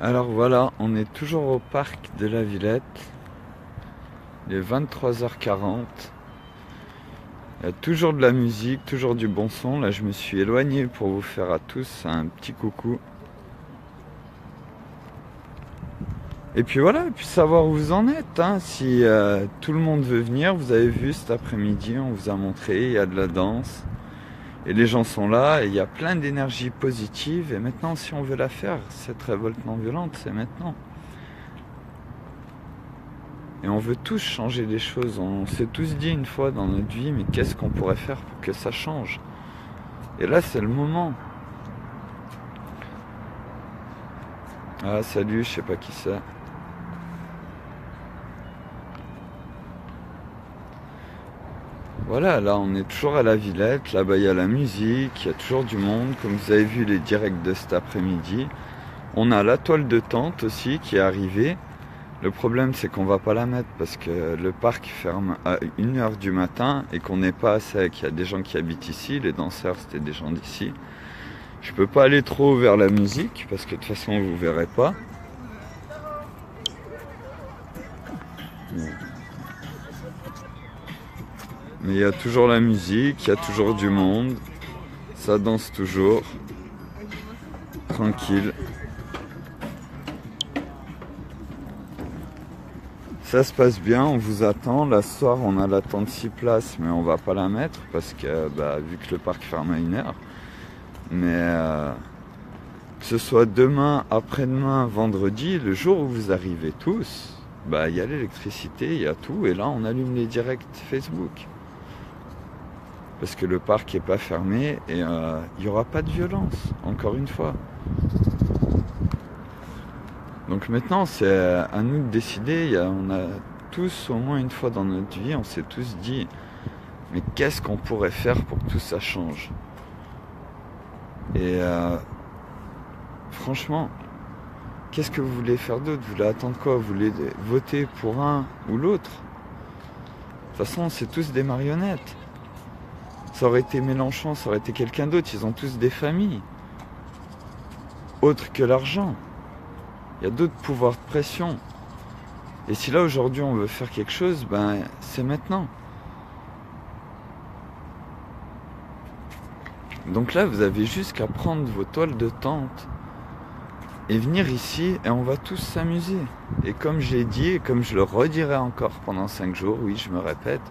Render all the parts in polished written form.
Alors voilà, on est toujours au parc de la Villette. Il est 23h40. Il y a toujours de la musique, toujours du bon son. Là, je me suis éloigné pour vous faire à tous un petit coucou. Et puis voilà, et puis savoir où vous en êtes. Si tout le monde veut venir, vous avez vu cet après-midi, on vous a montré, il y a de la danse. Et les gens sont là, et il y a plein d'énergie positive. Et maintenant, si on veut la faire, cette révolte non violente, c'est maintenant. Et on veut tous changer les choses. On s'est tous dit une fois dans notre vie, mais qu'est-ce qu'on pourrait faire pour que ça change? Et là, c'est le moment. Ah, salut, je sais pas qui c'est. Voilà, là, on est toujours à la Villette. Là-bas, il y a la musique, il y a toujours du monde. Comme vous avez vu les directs de cet après-midi. On a la toile de tente aussi qui est arrivée. Le problème, c'est qu'on va pas la mettre parce que le parc ferme à 1h du matin et qu'on n'est pas assez. Il y a des gens qui habitent ici, les danseurs, c'était des gens d'ici. Je peux pas aller trop vers la musique parce que de toute façon, vous verrez pas. Mais il y a toujours la musique, il y a toujours du monde. Ça danse toujours. Tranquille. Ça se passe bien, on vous attend. Là, ce soir, on a la tente 6 places, mais on va pas la mettre parce que, vu que le parc ferme à 1h. Mais que ce soit demain, après-demain, vendredi, le jour où vous arrivez tous, il y a l'électricité, il y a tout. Et là, on allume les directs Facebook. Parce que le parc n'est pas fermé et il n'y aura pas de violence, encore une fois. Donc maintenant, c'est à nous de décider. On a tous, au moins une fois dans notre vie, on s'est tous dit, mais qu'est-ce qu'on pourrait faire pour que tout ça change? Et franchement, qu'est-ce que vous voulez faire d'autre? Vous voulez attendre quoi? Vous voulez voter pour un ou l'autre? De toute façon, c'est tous des marionnettes. Ça aurait été Mélenchon, ça aurait été quelqu'un d'autre. Ils ont tous des familles. Autre que l'argent. Il y a d'autres pouvoirs de pression. Et si là, aujourd'hui, on veut faire quelque chose, c'est maintenant. Donc là, vous avez juste qu'à prendre vos toiles de tente et venir ici et on va tous s'amuser. Et comme j'ai dit, et comme je le redirai encore pendant 5 jours, oui, je me répète,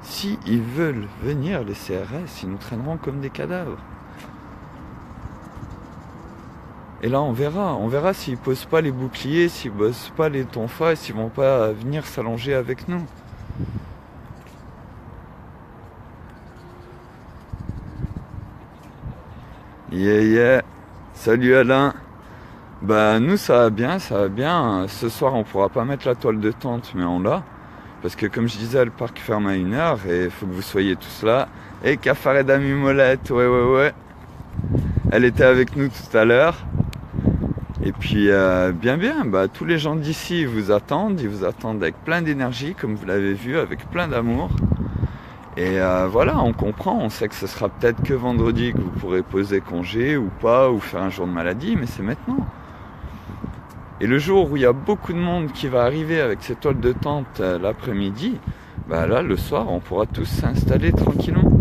si ils veulent venir, les CRS, ils nous traîneront comme des cadavres. Et là, on verra s'ils posent pas les boucliers, s'ils posent pas les tonfas, s'ils vont pas venir s'allonger avec nous. Yeah, yeah. Salut Alain. Nous, ça va bien, ça va bien. Ce soir, on pourra pas mettre la toile de tente, mais on l'a. Parce que comme je disais, le parc ferme à 1h et il faut que vous soyez tous là. Et Cafaret d'Ami Molette, ouais. Elle était avec nous tout à l'heure. Et puis, bien, tous les gens d'ici ils vous attendent avec plein d'énergie, comme vous l'avez vu, avec plein d'amour. Et voilà, on comprend, on sait que ce sera peut-être que vendredi que vous pourrez poser congé ou pas, ou faire un jour de maladie, mais c'est maintenant. Et le jour où il y a beaucoup de monde qui va arriver avec ses toiles de tente l'après-midi, là, le soir, on pourra tous s'installer tranquillement.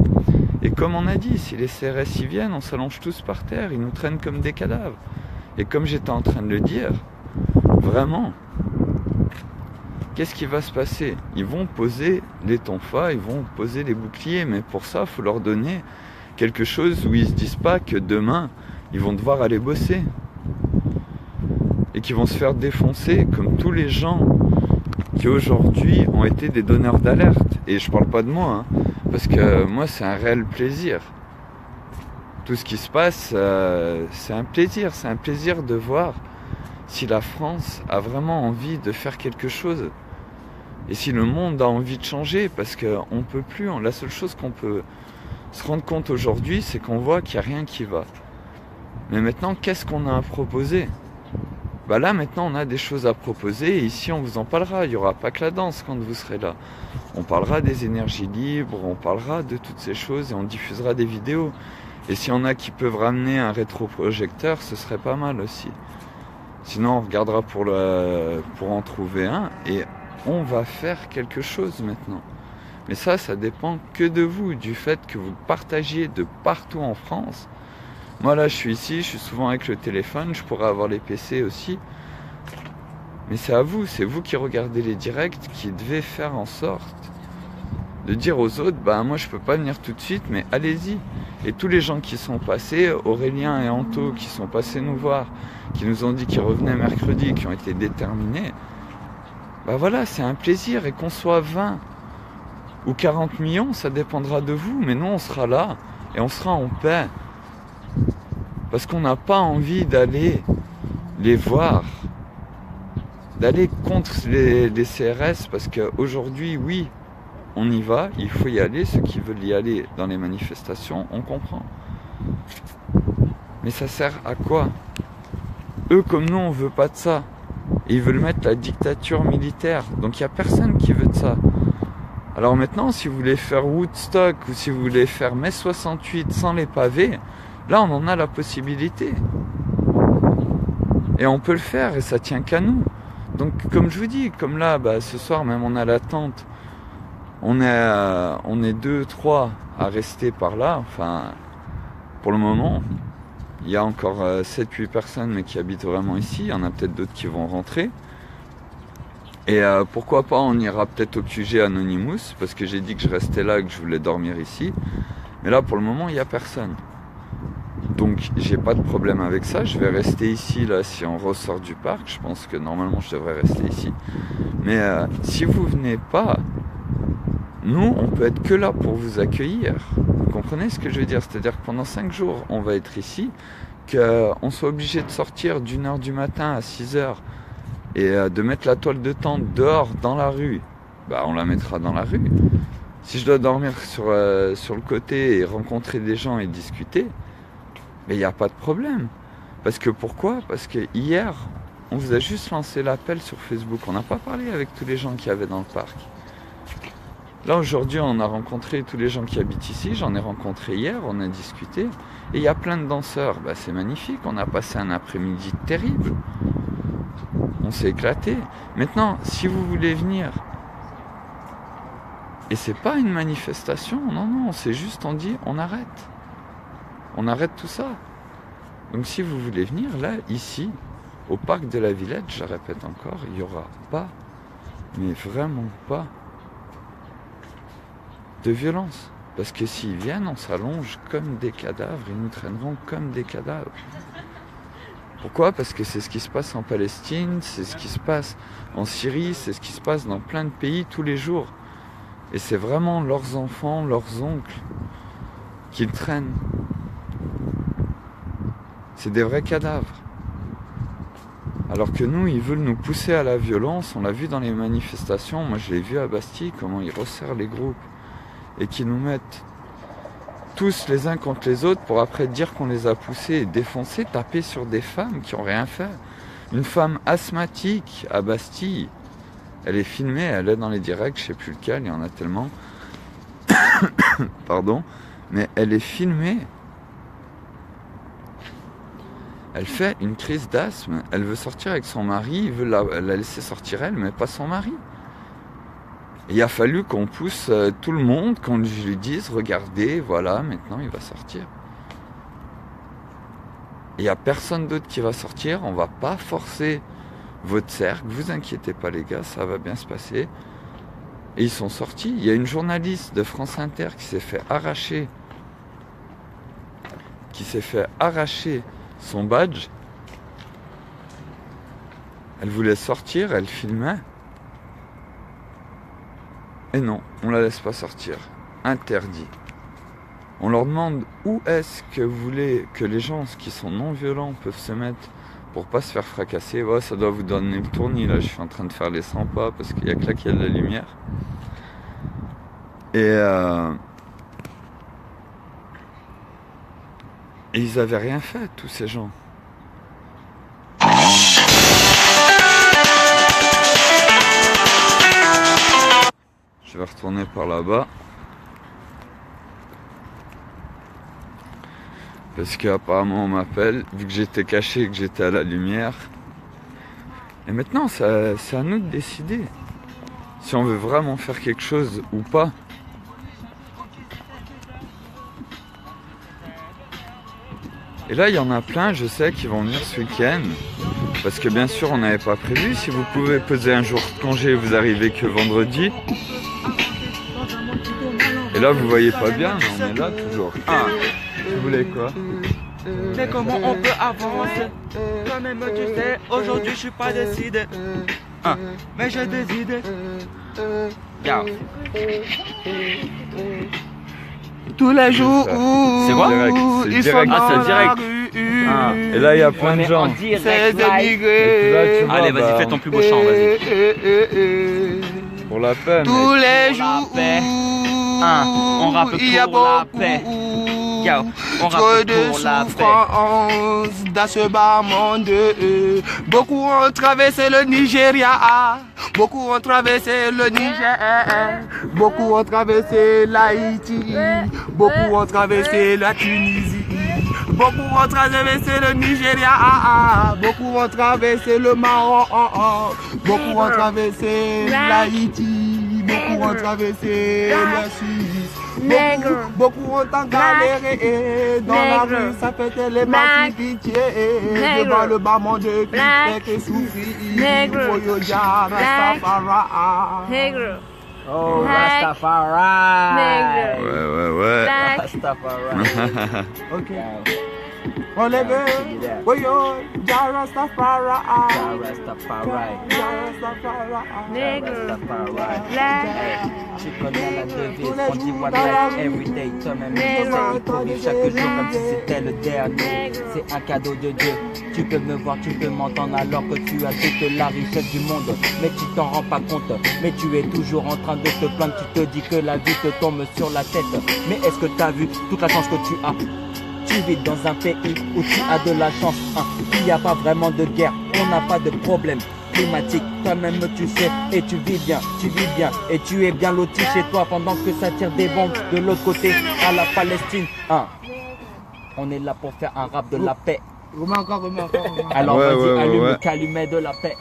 Et comme on a dit, si les CRS y viennent, on s'allonge tous par terre, ils nous traînent comme des cadavres. Et comme j'étais en train de le dire, vraiment, qu'est-ce qui va se passer? Ils vont poser les tonfas, ils vont poser les boucliers, mais pour ça, il faut leur donner quelque chose où ils se disent pas que demain, ils vont devoir aller bosser. Et qui vont se faire défoncer comme tous les gens qui aujourd'hui ont été des donneurs d'alerte. Et je parle pas de moi, parce que moi c'est un réel plaisir. Tout ce qui se passe, c'est un plaisir de voir si la France a vraiment envie de faire quelque chose. Et si le monde a envie de changer, parce qu'on peut plus, la seule chose qu'on peut se rendre compte aujourd'hui, c'est qu'on voit qu'il n'y a rien qui va. Mais maintenant, qu'est-ce qu'on a à proposer? Là maintenant on a des choses à proposer et ici on vous en parlera, il n'y aura pas que la danse quand vous serez là. On parlera des énergies libres, on parlera de toutes ces choses et on diffusera des vidéos. Et s'il y en a qui peuvent ramener un rétroprojecteur, ce serait pas mal aussi. Sinon, on regardera pour en trouver un et on va faire quelque chose maintenant. Mais ça dépend que de vous, du fait que vous partagiez de partout en France. Moi là, je suis ici, je suis souvent avec le téléphone, je pourrais avoir les PC aussi. Mais c'est à vous, c'est vous qui regardez les directs, qui devez faire en sorte de dire aux autres, moi je peux pas venir tout de suite, mais allez-y. Et tous les gens qui sont passés, Aurélien et Anto, qui sont passés nous voir, qui nous ont dit qu'ils revenaient mercredi, qui ont été déterminés, voilà, c'est un plaisir. Et qu'on soit 20 ou 40 millions, ça dépendra de vous, mais nous on sera là, et on sera en paix. Parce qu'on n'a pas envie d'aller les voir, d'aller contre les CRS, parce qu'aujourd'hui, oui, on y va, il faut y aller, ceux qui veulent y aller dans les manifestations, on comprend. Mais ça sert à quoi? Eux comme nous, on veut pas de ça. Et ils veulent mettre la dictature militaire. Donc il n'y a personne qui veut de ça. Alors maintenant, si vous voulez faire Woodstock ou si vous voulez faire mai 68 sans les pavés, là on en a la possibilité. Et on peut le faire et ça tient qu'à nous. Donc comme je vous dis, comme là, ce soir même on a la tente. On est 2, 3 à rester par là, enfin, pour le moment. Il y a encore 7-8 personnes, mais qui habitent vraiment ici. Il y en a peut-être d'autres qui vont rentrer. Et pourquoi pas, on ira peut-être au QG Anonymous, parce que j'ai dit que je restais là, que je voulais dormir ici. Mais là, pour le moment, il n'y a personne. Donc, j'ai pas de problème avec ça. Je vais rester ici, là, si on ressort du parc. Je pense que normalement, je devrais rester ici. Mais si vous venez pas... Nous, on peut être que là pour vous accueillir. Vous comprenez ce que je veux dire? C'est-à-dire que pendant 5 jours, on va être ici, qu'on soit obligé de sortir d'1h du matin à 6h et de mettre la toile de tente dehors, dans la rue, on la mettra dans la rue. Si je dois dormir sur le côté et rencontrer des gens et discuter, il n'y a pas de problème. Parce que pourquoi? Parce que hier, on vous a juste lancé l'appel sur Facebook. On n'a pas parlé avec tous les gens qu'il y avait dans le parc. Là, aujourd'hui, on a rencontré tous les gens qui habitent ici. J'en ai rencontré hier, on a discuté. Et il y a plein de danseurs. C'est magnifique. On a passé un après-midi terrible. On s'est éclaté. Maintenant, si vous voulez venir, et c'est pas une manifestation, non, c'est juste, on dit, on arrête. On arrête tout ça. Donc si vous voulez venir, là, ici, au parc de la Villette, je répète encore, il n'y aura pas, mais vraiment pas, de violence. Parce que s'ils viennent, on s'allonge comme des cadavres, ils nous traîneront comme des cadavres. Pourquoi? Parce que c'est ce qui se passe en Palestine, c'est ce qui se passe en Syrie, c'est ce qui se passe dans plein de pays tous les jours. Et c'est vraiment leurs enfants, leurs oncles, qu'ils traînent. C'est des vrais cadavres. Alors que nous, ils veulent nous pousser à la violence, on l'a vu dans les manifestations, moi je l'ai vu à Bastille, comment ils resserrent les groupes. Et qui nous mettent tous les uns contre les autres pour après dire qu'on les a poussés et défoncés, taper sur des femmes qui n'ont rien fait. Une femme asthmatique à Bastille, elle est filmée, elle est dans les directs, je sais plus lequel, il y en a tellement. Pardon, mais elle est filmée. Elle fait une crise d'asthme, elle veut sortir avec son mari, il veut la laisser sortir elle, mais pas son mari. Il a fallu qu'on pousse tout le monde, qu'on lui dise, regardez, voilà, maintenant il va sortir. Il n'y a personne d'autre qui va sortir, on ne va pas forcer votre cercle, vous inquiétez pas les gars, ça va bien se passer. Et ils sont sortis. Il y a une journaliste de France Inter qui s'est fait arracher son badge. Elle voulait sortir, elle filmait. Et non, on la laisse pas sortir. Interdit. On leur demande où est-ce que vous voulez que les gens qui sont non violents peuvent se mettre pour pas se faire fracasser. Ouais, ça doit vous donner le tournis là, je suis en train de faire les 100 pas parce qu'il y a que là qu'il y a de la lumière. Et ils avaient rien fait, tous ces gens. Je vais retourner par là-bas. Parce qu'apparemment on m'appelle, vu que j'étais caché et que j'étais à la lumière. Et maintenant, c'est à nous de décider si on veut vraiment faire quelque chose ou pas. Et là, il y en a plein, je sais, qui vont venir ce week-end. Parce que bien sûr, on n'avait pas prévu. Si vous pouvez poser un jour de congé, vous arrivez que vendredi. Et là, vous voyez pas bien, mais on est là toujours. Ah, vous voulez quoi? Mais comment on peut avancer? Quand même tu sais, aujourd'hui je suis pas décidé. Ah, mais j'ai des idées. Yo. Tous les jours, c'est quoi? ils sont dans la rue. Ah. Et là, il y a plein de gens. C'est émigrés. Allez, vas-y, fais ton plus beau chant, vas-y. Pour la peine. Tous les jours, on rappe pour la paix. Yo, on trop rappe de pour la paix. souffrance dans ce bas monde. Beaucoup ont traversé le Nigeria. Beaucoup ont traversé le Niger. Beaucoup ont traversé l'Haïti. Beaucoup ont traversé la Tunisie. Beaucoup ont traversé le Nigeria. Beaucoup ont traversé le Maroc. Beaucoup ont traversé l'Haïti. Beaucoup ont traversé la Suisse. Beaucoup ont galéré dans la rue, ça fait les mains pitié. Devant le bas monde qui fait que souffrir. Oyoja, Rastafari. Oh, Rastafari. Ouais. Rastafari. Ok. On les veut. Oyo, Ja Rastafari. Rastafari. Tu connais la devise, on dit one life every day. Toi-même, tu sais, il faut vivre chaque jour comme si c'était le dernier. C'est un cadeau de Dieu. Tu peux me voir, tu peux m'entendre alors que tu as toute la richesse du monde. Mais tu t'en rends pas compte. Mais tu es toujours en train de te plaindre. Tu te dis que la vie te tombe sur la tête. Mais est-ce que tu as vu toute la chance que tu as? Tu vis dans un pays où tu as de la chance. Il n'y a pas vraiment de guerre. On n'a pas de problème climatique, toi-même tu sais, et tu vis bien, et tu es bien loti chez toi pendant que ça tire des bombes de l'autre côté à la Palestine. On est là pour faire un rap de la paix. Alors vas-y, allume le calumet de la paix.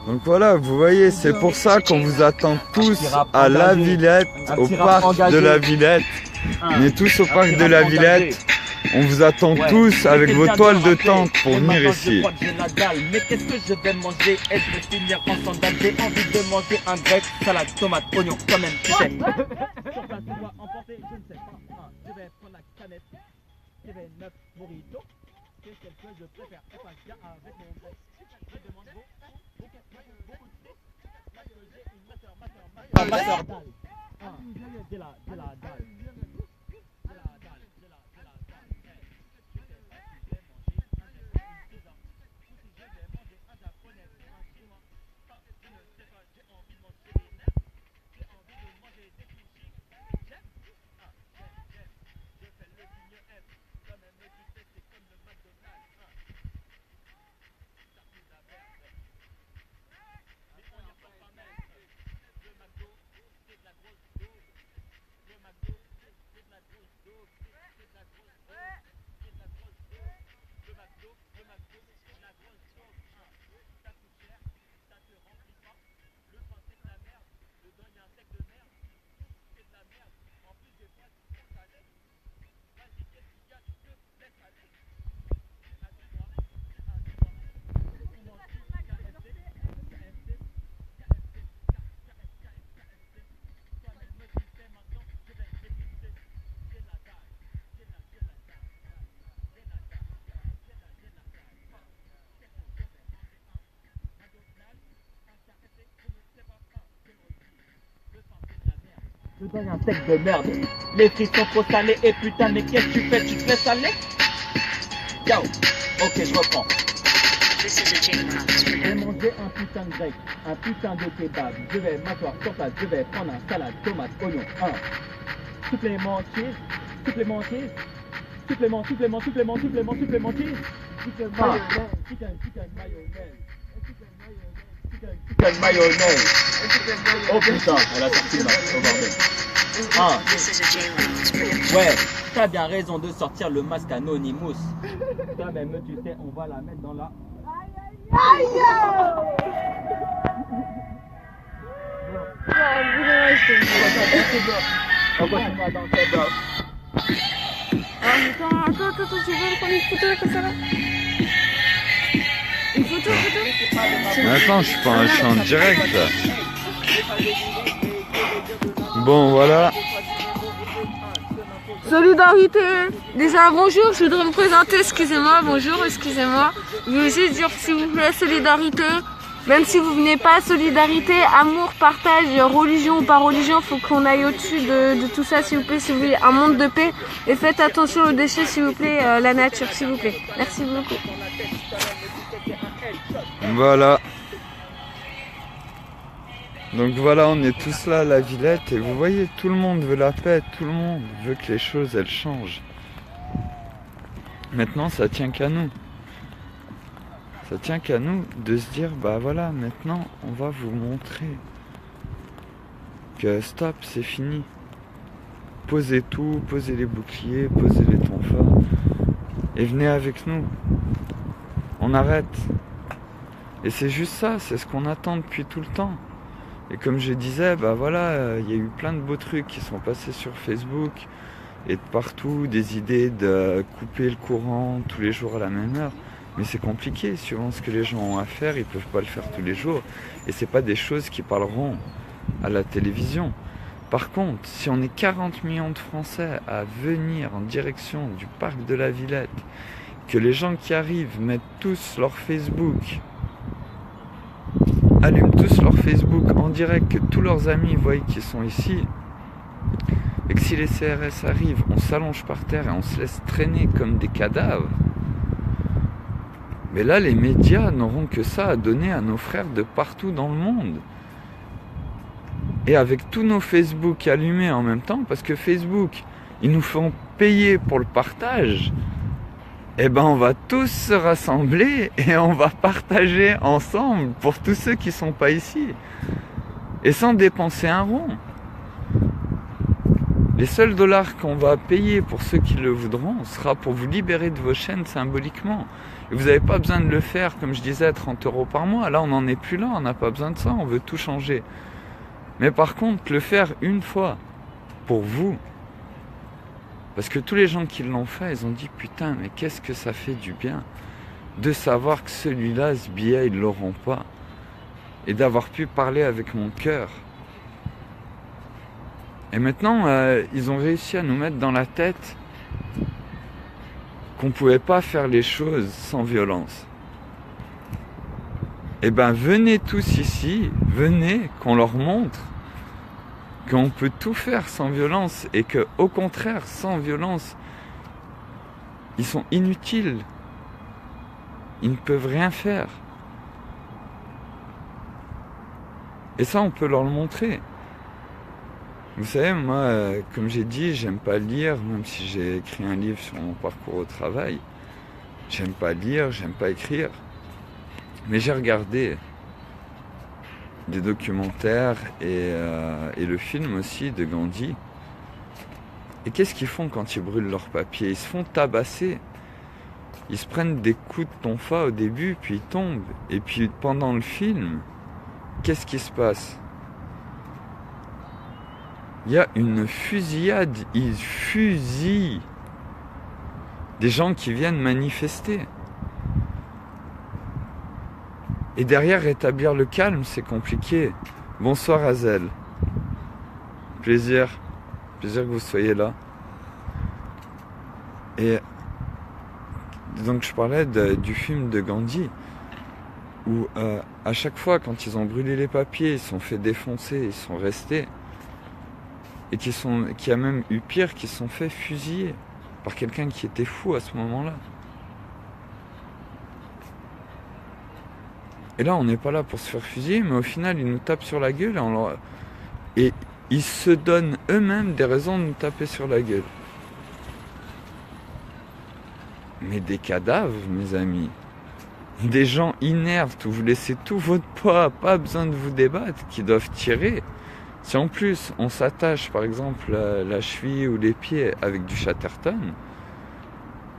Donc voilà, vous voyez, c'est pour ça qu'on vous attend tous à la Villette, au parc de la Villette. On est tous au parc de la Villette. On vous attend tous avec vos toiles de tente pour venir ici. Mais qu'est-ce que je vais manger? Est-ce que je vais finir en sandales? J'ai envie de manger un grec, salade, tomate, oignon, quand même, tu sais. Je ne sais pas. Je vais prendre la canette. Je vais 9 burritos. C'est celle que je préfère. Elle passe bien avec mon grec. Je demande beaucoup de ma soeur dalle. J'ai la dalle. Je donne un steak de merde. Les frites sont trop salées et putain, mais qu'est-ce que tu fais? Tu te laisses aller? Yo, ok, je reprends. Je vais manger un putain de grec, un putain de kebab. Je vais m'asseoir sur place, je vais prendre un salade, tomate, oignon, supplément cheese, supplément cheese, supplément cheese, chicken mayonnaise. Oh putain, elle a sorti là, au bordel. Ah. Ouais, t'as bien raison de sortir le masque Anonymous. Toi-même, tu sais, on va la mettre dans la... On continue à danser, bro. Attends, tu veux prendre une photo comme ça là? Une photo? Mais attends, je suis en direct là. Bon, voilà. Solidarité. Déjà, bonjour, je voudrais me présenter, excusez-moi, bonjour, excusez-moi. Je veux juste dire, s'il vous plaît, solidarité. Même si vous venez pas, solidarité, amour, partage, religion ou pas religion, faut qu'on aille au-dessus de tout ça, s'il vous plaît, si vous voulez, un monde de paix. Et faites attention aux déchets, s'il vous plaît, la nature, s'il vous plaît. Merci beaucoup. Voilà. Donc voilà, on est tous là à la Villette et vous voyez, tout le monde veut la paix, tout le monde veut que les choses elles changent. Maintenant, ça tient qu'à nous. Ça tient qu'à nous de se dire, bah voilà, maintenant on va vous montrer que stop, c'est fini. Posez tout, posez les boucliers, posez les tonfas et venez avec nous. On arrête. Et c'est juste ça, c'est ce qu'on attend depuis tout le temps. Et comme je disais, bah voilà, il y a eu plein de beaux trucs qui sont passés sur Facebook et de partout, des idées de couper le courant tous les jours à la même heure. Mais c'est compliqué, suivant ce que les gens ont à faire, ils peuvent pas le faire tous les jours. Et c'est pas des choses qui parleront à la télévision. Par contre, si on est 40 millions de Français à venir en direction du parc de la Villette, que les gens qui arrivent mettent tous leur Facebook, allument tous leur Facebook en direct, que tous leurs amis voient qu'ils sont ici, et que si les CRS arrivent, on s'allonge par terre et on se laisse traîner comme des cadavres, mais là les médias n'auront que ça à donner à nos frères de partout dans le monde. Et avec tous nos Facebook allumés en même temps, parce que Facebook, ils nous font payer pour le partage, eh ben on va tous se rassembler et on va partager ensemble pour tous ceux qui sont pas ici. Et sans dépenser un rond. Les seuls dollars qu'on va payer pour ceux qui le voudront sera pour vous libérer de vos chaînes symboliquement. Et vous n'avez pas besoin de le faire, comme je disais, à 30 € par mois. Là, on n'en est plus là, on n'a pas besoin de ça, on veut tout changer. Mais par contre, le faire une fois, pour vous, parce que tous les gens qui l'ont fait, ils ont dit « Putain, mais qu'est-ce que ça fait du bien de savoir que celui-là, ce billet, ils ne l'auront pas. Et d'avoir pu parler avec mon cœur. » Et maintenant, ils ont réussi à nous mettre dans la tête qu'on ne pouvait pas faire les choses sans violence. Eh ben, venez tous ici, venez, qu'on leur montre qu'on peut tout faire sans violence et que, au contraire, sans violence, ils sont inutiles. Ils ne peuvent rien faire. Et ça, on peut leur le montrer. Vous savez, moi, comme j'ai dit, j'aime pas lire, même si j'ai écrit un livre sur mon parcours au travail. J'aime pas lire, j'aime pas écrire. Mais j'ai regardé des documentaires et le film aussi de Gandhi. Et qu'est-ce qu'ils font quand ils brûlent leurs papiers? Ils se font tabasser. Ils se prennent des coups de tonfa au début, puis ils tombent. Et puis pendant le film, qu'est-ce qui se passe? Il y a une fusillade, ils fusillent des gens qui viennent manifester. Et derrière, rétablir le calme, c'est compliqué. Bonsoir Azel. Plaisir que vous soyez là. Et donc je parlais du film de Gandhi, où à chaque fois, quand ils ont brûlé les papiers, ils se sont fait défoncer, ils sont restés. Et qui a même eu pire, qui se sont fait fusiller par quelqu'un qui était fou à ce moment-là. Et là, on n'est pas là pour se faire fusiller, mais au final, ils nous tapent sur la gueule et ils se donnent eux-mêmes des raisons de nous taper sur la gueule. Mais des cadavres, mes amis. Des gens inertes où vous laissez tout votre poids, pas besoin de vous débattre, qui doivent tirer. Si en plus on s'attache par exemple la cheville ou les pieds avec du Chatterton,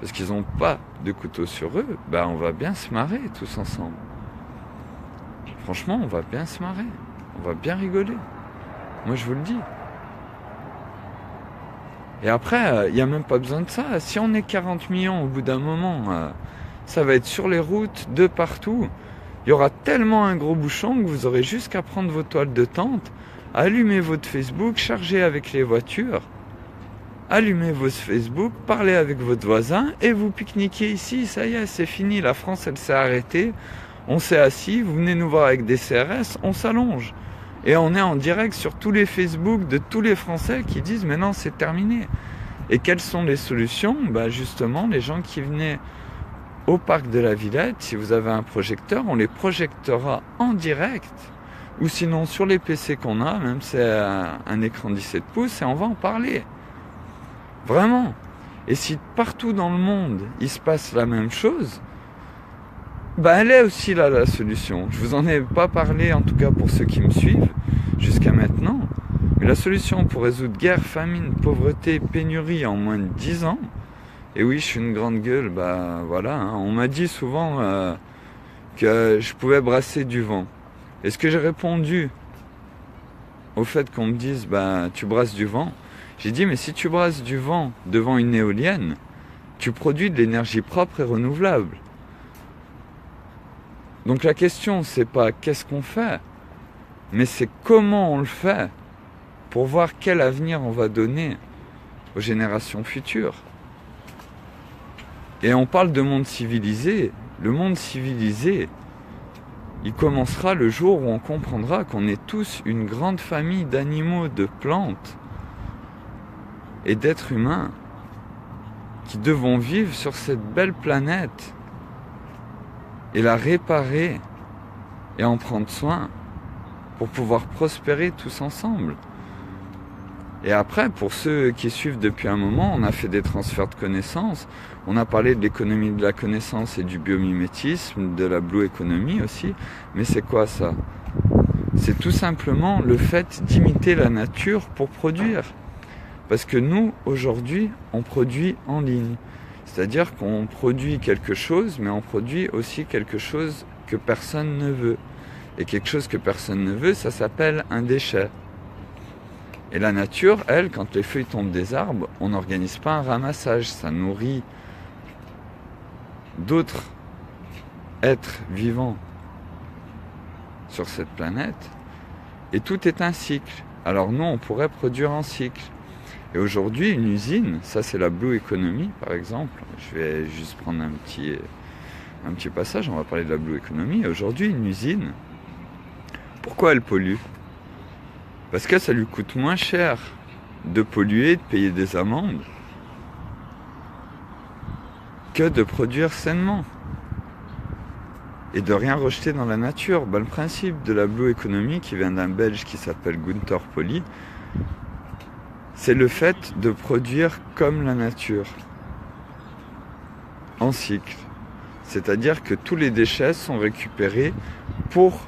parce qu'ils n'ont pas de couteau sur eux, bah on va bien se marrer tous ensemble. Franchement, on va bien se marrer, on va bien rigoler. Moi je vous le dis. Et après, il n'y a même pas besoin de ça. Si on est 40 millions au bout d'un moment, ça va être sur les routes, de partout. Il y aura tellement un gros bouchon que vous aurez juste qu'à prendre vos toiles de tente, allumer votre Facebook, charger avec les voitures, allumez votre Facebook, parlez avec votre voisin et vous pique-niquez ici. Ça y est, c'est fini. La France, elle s'est arrêtée. On s'est assis, vous venez nous voir avec des CRS, on s'allonge. Et on est en direct sur tous les Facebook de tous les Français qui disent « mais non, c'est terminé ». Et quelles sont les solutions? Bah justement, les gens qui venaient au parc de la Villette, si vous avez un projecteur, on les projectera en direct. Ou sinon sur les PC qu'on a, même c'est un écran 17 pouces, et on va en parler. Vraiment. Et si partout dans le monde, il se passe la même chose, bah elle est aussi là la solution. Je vous en ai pas parlé, en tout cas pour ceux qui me suivent, jusqu'à maintenant. Mais la solution pour résoudre guerre, famine, pauvreté, pénurie en moins de 10 ans, et oui, je suis une grande gueule, bah voilà, hein. On m'a dit souvent que je pouvais brasser du vent. Et ce que j'ai répondu au fait qu'on me dise, bah tu brasses du vent, j'ai dit, mais si tu brasses du vent devant une éolienne, tu produis de l'énergie propre et renouvelable. Donc la question, c'est pas qu'est-ce qu'on fait, mais c'est comment on le fait pour voir quel avenir on va donner aux générations futures. Et on parle de monde civilisé. Le monde civilisé, il commencera le jour où on comprendra qu'on est tous une grande famille d'animaux, de plantes et d'êtres humains qui devons vivre sur cette belle planète et la réparer et en prendre soin pour pouvoir prospérer tous ensemble. Et après, pour ceux qui suivent depuis un moment, on a fait des transferts de connaissances, on a parlé de l'économie de la connaissance et du biomimétisme, de la blue economy aussi, mais c'est quoi ça? C'est tout simplement le fait d'imiter la nature pour produire. Parce que nous, aujourd'hui, on produit en ligne. C'est-à-dire qu'on produit quelque chose, mais on produit aussi quelque chose que personne ne veut. Et quelque chose que personne ne veut, ça s'appelle un déchet. Et la nature, elle, quand les feuilles tombent des arbres, on n'organise pas un ramassage. Ça nourrit d'autres êtres vivants sur cette planète. Et tout est un cycle. Alors nous, on pourrait produire en cycle. Et aujourd'hui, une usine, ça c'est la blue economy par exemple, je vais juste prendre un petit passage, on va parler de la blue economy. Aujourd'hui, une usine, pourquoi elle pollue? Parce que ça lui coûte moins cher de polluer, de payer des amendes, que de produire sainement et de rien rejeter dans la nature. Le principe de la blue economy, qui vient d'un Belge qui s'appelle Gunther Pauli, c'est le fait de produire comme la nature, en cycle. C'est-à-dire que tous les déchets sont récupérés pour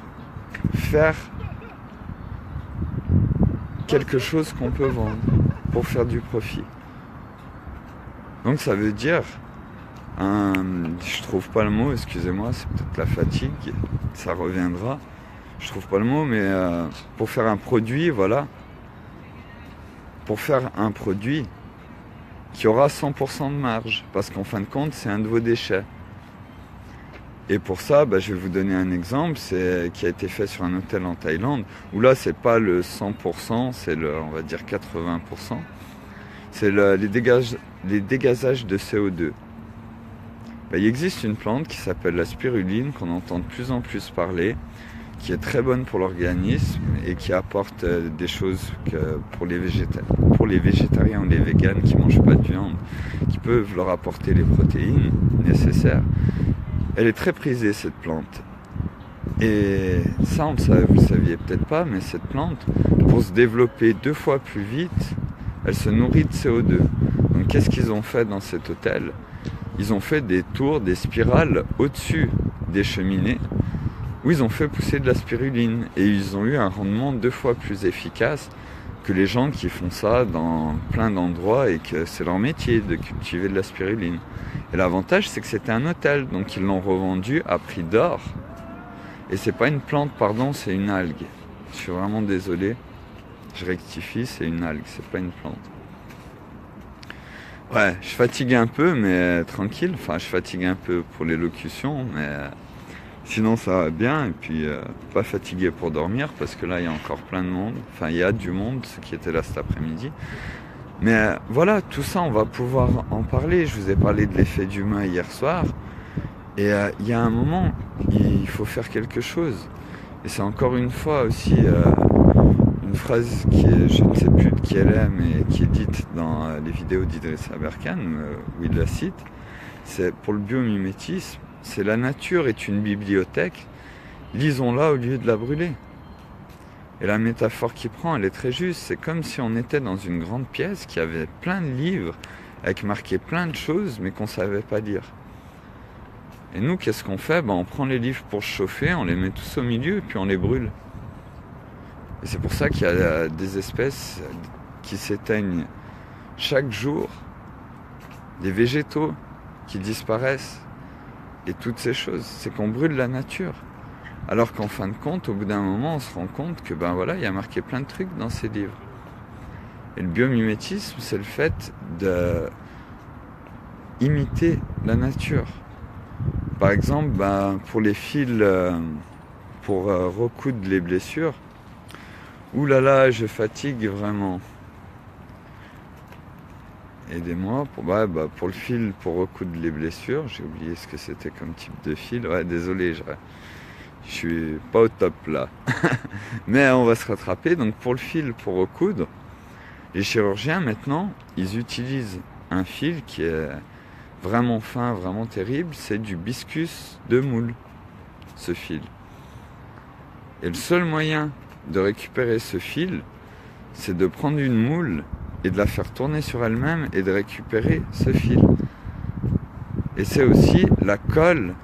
faire quelque chose qu'on peut vendre, pour faire du profit. Donc ça veut dire, je trouve pas le mot, excusez-moi, c'est peut-être la fatigue, ça reviendra, je trouve pas le mot, mais pour faire un produit, voilà, pour faire un produit qui aura 100% de marge, parce qu'en fin de compte, c'est un de vos déchets. Et pour ça, je vais vous donner un exemple, qui a été fait sur un hôtel en Thaïlande, où là, c'est pas le 100%, c'est on va dire 80%. C'est les dégazages de CO2. Il existe une plante qui s'appelle la spiruline, qu'on entend de plus en plus parler, qui est très bonne pour l'organisme et qui apporte des choses que pour les végétariens ou les véganes qui ne mangent pas de viande, qui peuvent leur apporter les protéines nécessaires. Elle est très prisée, cette plante. Et ça, vous ne le saviez peut-être pas, mais cette plante, pour se développer 2 fois plus vite, elle se nourrit de CO2. Donc qu'est-ce qu'ils ont fait dans cet hôtel? Ils ont fait des tours, des spirales au-dessus des cheminées, où où ils ont fait pousser de la spiruline et ils ont eu un rendement 2 fois plus efficace que les gens qui font ça dans plein d'endroits et que c'est leur métier de cultiver de la spiruline. Et l'avantage, c'est que c'était un hôtel, donc ils l'ont revendu à prix d'or. Et c'est pas une plante, pardon, c'est une algue. Je suis vraiment désolé, je rectifie, c'est une algue, c'est pas une plante. Ouais, je fatigue un peu, mais tranquille. Enfin, je fatigue un peu pour l'élocution, mais sinon ça va bien. Et puis, pas fatigué pour dormir, parce que là, il y a encore plein de monde. Enfin, il y a du monde, ceux qui étaient là cet après-midi. Mais voilà, tout ça, on va pouvoir en parler. Je vous ai parlé de l'effet d'humain hier soir. Et il y a un moment, il faut faire quelque chose. Et c'est encore une fois aussi une phrase qui est, je ne sais plus de qui elle est, mais qui est dite dans les vidéos d'Idriss Aberkan, où il la cite. C'est pour le biomimétisme, c'est la nature est une bibliothèque, lisons-la au lieu de la brûler. Et la métaphore qu'il prend, elle est très juste. C'est comme si on était dans une grande pièce qui avait plein de livres, avec marqué plein de choses, mais qu'on ne savait pas lire. Et nous, qu'est-ce qu'on fait? On prend les livres pour chauffer, on les met tous au milieu, et puis on les brûle. Et c'est pour ça qu'il y a des espèces qui s'éteignent chaque jour, des végétaux qui disparaissent, et toutes ces choses. C'est qu'on brûle la nature. Alors qu'en fin de compte, au bout d'un moment, on se rend compte que il y a marqué plein de trucs dans ces livres. Et le biomimétisme, c'est le fait de imiter la nature. Par exemple, pour les fils, pour recoudre les blessures, ouh là là, je fatigue vraiment. Aidez-moi pour le fil pour recoudre les blessures. J'ai oublié ce que c'était comme type de fil. Ouais, désolé, je suis pas au top là. Mais on va se rattraper. Donc pour le fil pour recoudre, les chirurgiens maintenant, ils utilisent un fil qui est vraiment fin, vraiment terrible. C'est du biscus de moule, ce fil. Et le seul moyen de récupérer ce fil, c'est de prendre une moule et de la faire tourner sur elle-même et de récupérer ce fil. Et c'est aussi la colle.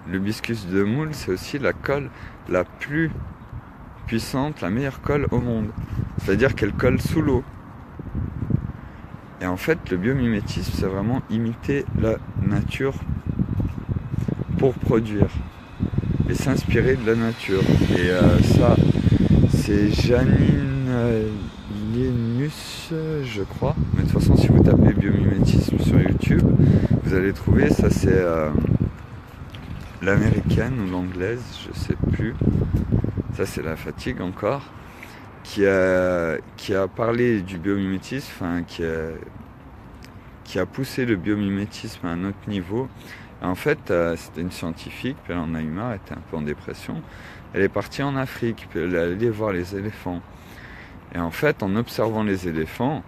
Le biscus de moule, c'est aussi la colle la plus puissante, la meilleure colle au monde. C'est-à-dire qu'elle colle sous l'eau. Et en fait, le biomimétisme, c'est vraiment imiter la nature pour produire et s'inspirer de la nature. Et ça, c'est Janine Linus, je crois. Mais de toute façon, si vous tapez biomimétisme sur YouTube, vous allez trouver. Ça, c'est l'américaine ou l'anglaise, je sais plus. Ça, c'est la fatigue encore. Qui a parlé du biomimétisme, qui a poussé le biomimétisme à un autre niveau. Et en fait, c'était une scientifique, puis elle en a eu marre, elle était un peu en dépression. Elle est partie en Afrique, puis elle est allée voir les éléphants. Et en fait, en observant les éléphants,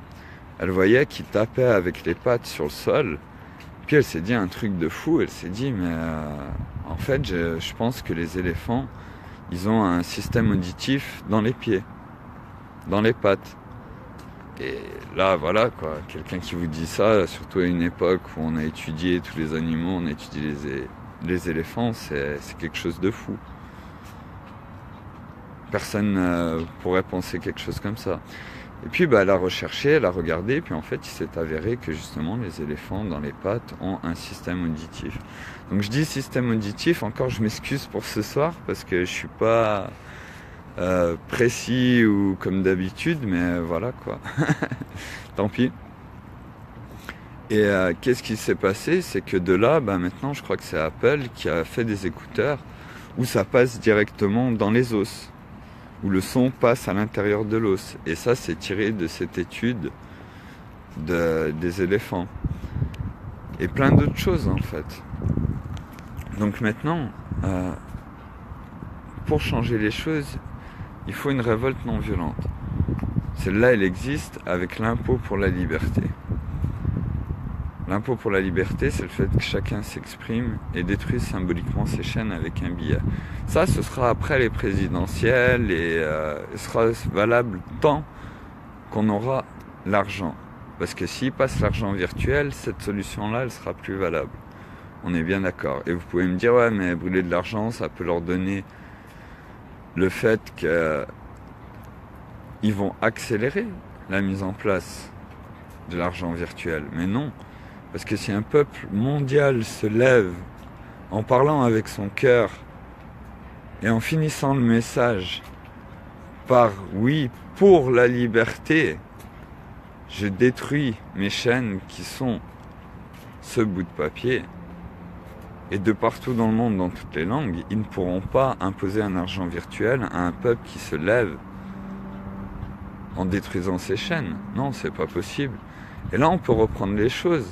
elle voyait qu'ils tapaient avec les pattes sur le sol. Puis elle s'est dit un truc de fou, elle s'est dit, mais en fait, je pense que les éléphants, ils ont un système auditif dans les pieds, dans les pattes. Et là, voilà, quoi, quelqu'un qui vous dit ça, surtout à une époque où on a étudié tous les animaux, on a étudié les éléphants, c'est quelque chose de fou. Personne pourrait penser quelque chose comme ça. Et puis, elle a recherché, elle a regardé, puis en fait, il s'est avéré que justement, les éléphants dans les pattes ont un système auditif. Donc, je dis système auditif, encore, je m'excuse pour ce soir, parce que je suis pas précis ou comme d'habitude, mais voilà quoi. Tant pis. Et qu'est-ce qui s'est passé? C'est que de là, maintenant je crois que c'est Apple qui a fait des écouteurs où ça passe directement dans les os, où le son passe à l'intérieur de l'os. Et ça, c'est tiré de cette étude des éléphants. Et plein d'autres choses en fait. Donc maintenant, pour changer les choses, il faut une révolte non violente. Celle-là, elle existe avec l'impôt pour la liberté. L'impôt pour la liberté, c'est le fait que chacun s'exprime et détruise symboliquement ses chaînes avec un billet. Ça, ce sera après les présidentielles et ce sera valable tant qu'on aura l'argent. Parce que s'il passe l'argent virtuel, cette solution-là, elle sera plus valable. On est bien d'accord. Et vous pouvez me dire, ouais, mais brûler de l'argent, ça peut leur donner le fait qu'ils vont accélérer la mise en place de l'argent virtuel. Mais non, parce que si un peuple mondial se lève en parlant avec son cœur et en finissant le message par oui, pour la liberté, je détruis mes chaînes qui sont ce bout de papier, et de partout dans le monde, dans toutes les langues, ils ne pourront pas imposer un argent virtuel à un peuple qui se lève en détruisant ses chaînes. Non, c'est pas possible. Et là, on peut reprendre les choses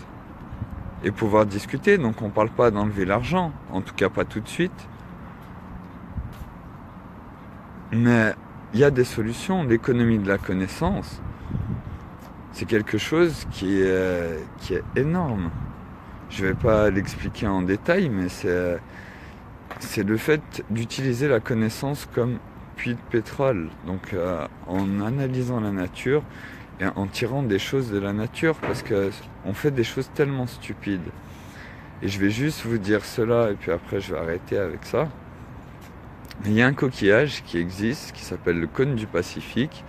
et pouvoir discuter. Donc, on ne parle pas d'enlever l'argent, en tout cas pas tout de suite. Mais il y a des solutions. L'économie de la connaissance, c'est quelque chose qui est énorme. Je ne vais pas l'expliquer en détail, mais c'est le fait d'utiliser la connaissance comme puits de pétrole. Donc en analysant la nature et en tirant des choses de la nature, parce qu'on fait des choses tellement stupides. Et je vais juste vous dire cela, et puis après je vais arrêter avec ça. Il y a un coquillage qui existe, qui s'appelle le cône du Pacifique,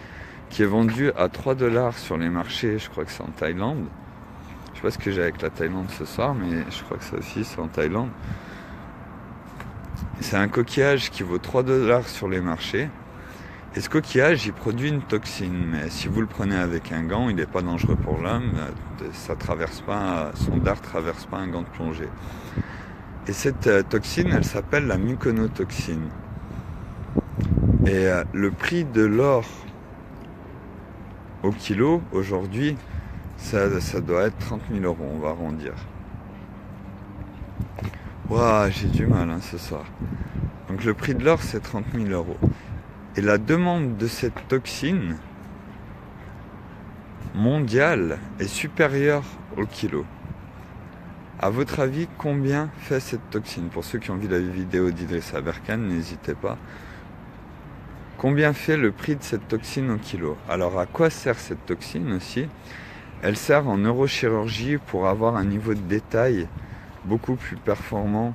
qui est vendu à 3 $ sur les marchés, je crois que c'est en Thaïlande. Je sais pas ce que j'ai avec la Thaïlande ce soir, mais je crois que ça aussi c'est en Thaïlande. C'est un coquillage qui vaut 3 $ sur les marchés. Et ce coquillage, il produit une toxine. Mais si vous le prenez avec un gant, il n'est pas dangereux pour l'homme. Ça traverse pas, son dard ne traverse pas un gant de plongée. Et cette toxine, elle s'appelle la myconotoxine. Et le prix de l'or au kilo, aujourd'hui, ça doit être 30 000 €, on va arrondir. Waouh, j'ai du mal ce soir. Donc le prix de l'or, c'est 30 000 €. Et la demande de cette toxine mondiale est supérieure au kilo. À votre avis, combien fait cette toxine? Pour ceux qui ont vu la vidéo d'Idrissa Berkane, n'hésitez pas. Combien fait le prix de cette toxine au kilo? Alors à quoi sert cette toxine aussi? Elle sert en neurochirurgie pour avoir un niveau de détail beaucoup plus performant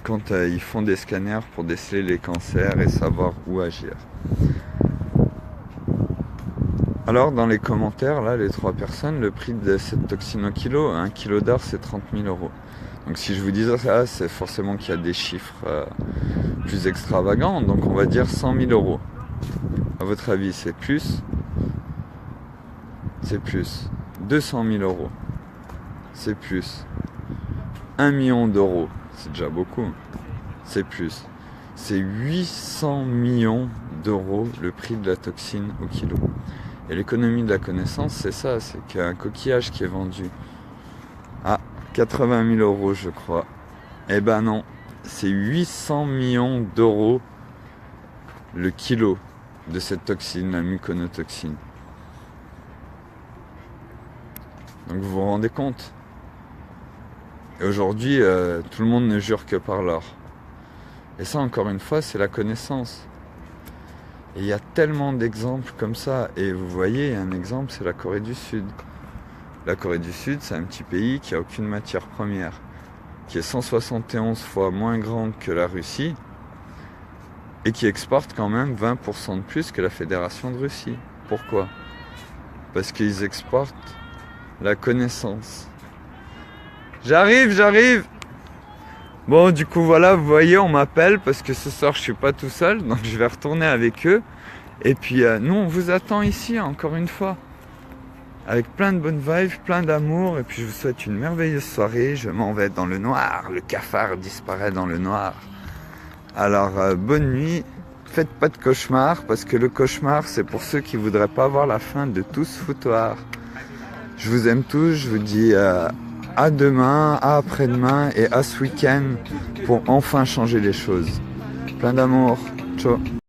quand ils font des scanners pour déceler les cancers et savoir où agir. Alors dans les commentaires, là, les 3 personnes, le prix de cette toxine au kilo, 1 kilo d'or, c'est 30 000 €. Donc si je vous dis ça, c'est forcément qu'il y a des chiffres plus extravagants, donc on va dire 100 000 €. À votre avis, c'est plus? C'est plus. 200 000 €. C'est plus. 1 million d'euros. C'est déjà beaucoup. C'est plus. C'est 800 millions d'euros le prix de la toxine au kilo. Et l'économie de la connaissance, c'est ça. C'est qu'un coquillage qui est vendu à 80 000 €, je crois. Eh ben non. C'est 800 millions d'euros le kilo de cette toxine, la myconotoxine. Donc vous vous rendez compte? Et aujourd'hui, tout le monde ne jure que par l'or. Et ça, encore une fois, c'est la connaissance. Et il y a tellement d'exemples comme ça. Et vous voyez, un exemple, c'est la Corée du Sud. La Corée du Sud, c'est un petit pays qui n'a aucune matière première, qui est 171 fois moins grande que la Russie, et qui exporte quand même 20% de plus que la Fédération de Russie. Pourquoi? Parce qu'ils exportent la connaissance. J'arrive. Bon, du coup, voilà, vous voyez, on m'appelle parce que ce soir, je suis pas tout seul, donc je vais retourner avec eux. Et puis, nous, on vous attend ici, encore une fois, avec plein de bonnes vibes, plein d'amour. Et puis, je vous souhaite une merveilleuse soirée. Je m'en vais dans le noir. Le cafard disparaît dans le noir. Alors, bonne nuit. Faites pas de cauchemar, parce que le cauchemar, c'est pour ceux qui voudraient pas voir la fin de tout ce foutoir. Je vous aime tous, je vous dis à demain, à après-demain et à ce week-end pour enfin changer les choses. Plein d'amour. Ciao.